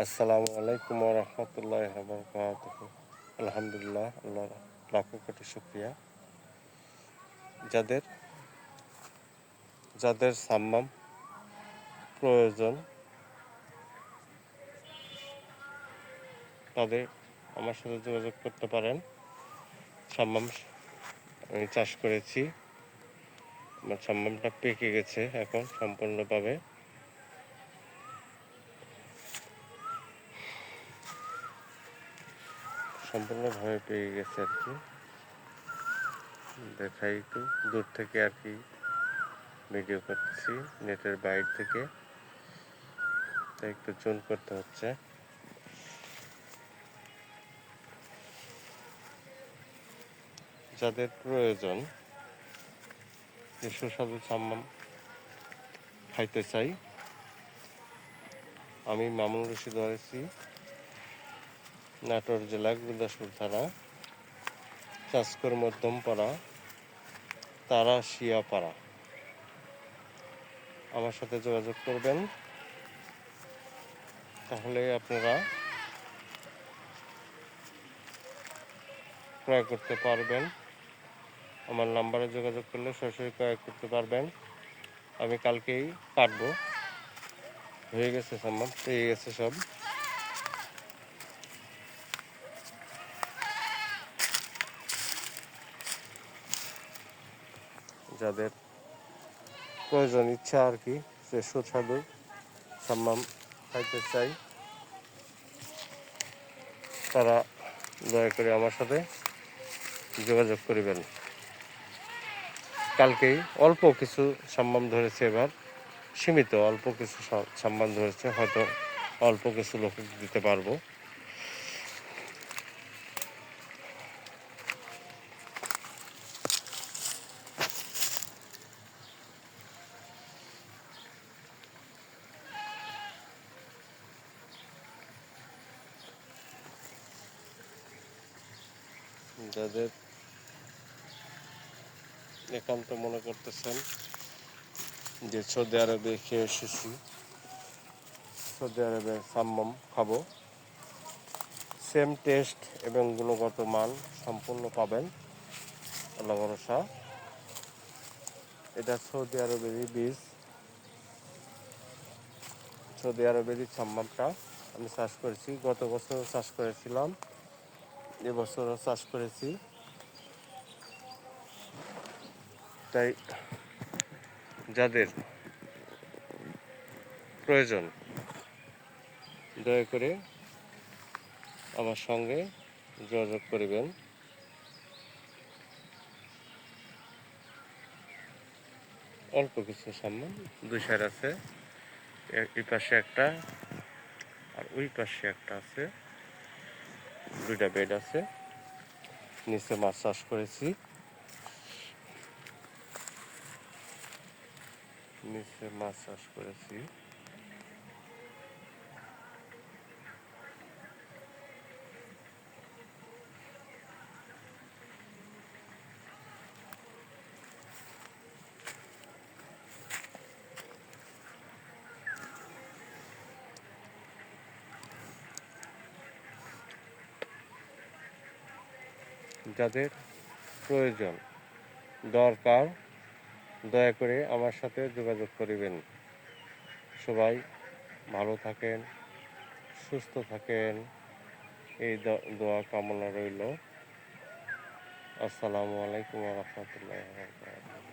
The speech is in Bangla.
আসসালামু আলাইকুম ওয়া রাহমাতুল্লাহি ওয়া বারাকাতুহু। আলহামদুলিল্লাহ, আল্লাহর লাখো কোটি শুকরিয়া। যাদের যাদের সাম্মাম প্রয়োজন তাদের আমার সাথে যোগাযোগ করতে পারেন। সাম্মাম আমি চাষ করেছি, আমার সাম্মামটা পেকে গেছে এখন সম্পূর্ণভাবে। পেয়ে গেছে আর কি। দেখাই একটু দূর থেকে আর কি ভিডিও করতেছি, নেটের বাইরে থেকে, তাই একটু জুম করতে হচ্ছে। যাদের প্রয়োজন যে সুস্বাদু সাম্মাম খাইতে চাই, আমি মামুনুর রশিদ ওয়ারিসি, নাটোর জেলা গুরুদাসপুর থানা, চাষকর মধ্যমপাড়া, তারাশিয়াপাড়া। আমার সাথে যোগাযোগ করবেন, তাহলে আপনারা ক্রয় করতে পারবেন। আমার নাম্বারে যোগাযোগ করলে সরাসরি ক্রয় করতে পারবেন। আমি কালকেই কাটবো, হয়ে গেছে সাম্মাম, পেয়ে গেছে সব। যাদের প্রয়োজন ইচ্ছা আর কি যে সুস্বাদু সাম্মাম খাইতে চাই, তারা দয়া করে আমার সাথে যোগাযোগ করিবেন। কালকেই অল্প কিছু সাম্মাম ধরেছে, এবার সীমিত অল্প কিছু সাম্মাম ধরেছে, হয়তো অল্প কিছু লোক দিতে পারবো। যাদের একান্ত মনে করতেছেন যে সৌদি আরবে খেয়ে এসেছি, সৌদি আরবে সাম্মাম খাবো, সেম টেস্ট এবং গুণগত মান সম্পূর্ণ পাবেন, আল্লাহ ভরসা। এটা সৌদি আরবেরই বীজ, সৌদি আরবেরই সাম্মামটা আমি চাষ করেছি। গত বছর চাষ করেছিলাম, এবছরও চাষ করেছি। তাই যাদের প্রয়োজন দয়া করে আমার সঙ্গে যোগাযোগ করিবেন। অল্প কিছু সাম্মাম, দুই সাইড আছে, এই পাশে একটা আর ওই পাশে একটা আছে, দুইটা বেড আছে। নিচে মাছ চাষ করেছি, নিচে মাছ চাষ করেছি। যাদের প্রয়োজন দরকার দয়া করে আমার সাথে যোগাযোগ করিবেন। সবাই ভালো থাকেন, সুস্থ থাকেন, এই দোয়া কামনা রইল। আসসালামু আলাইকুম ওয়া রাহমাতুল্লাহি ওয়া বারাকাতুহু।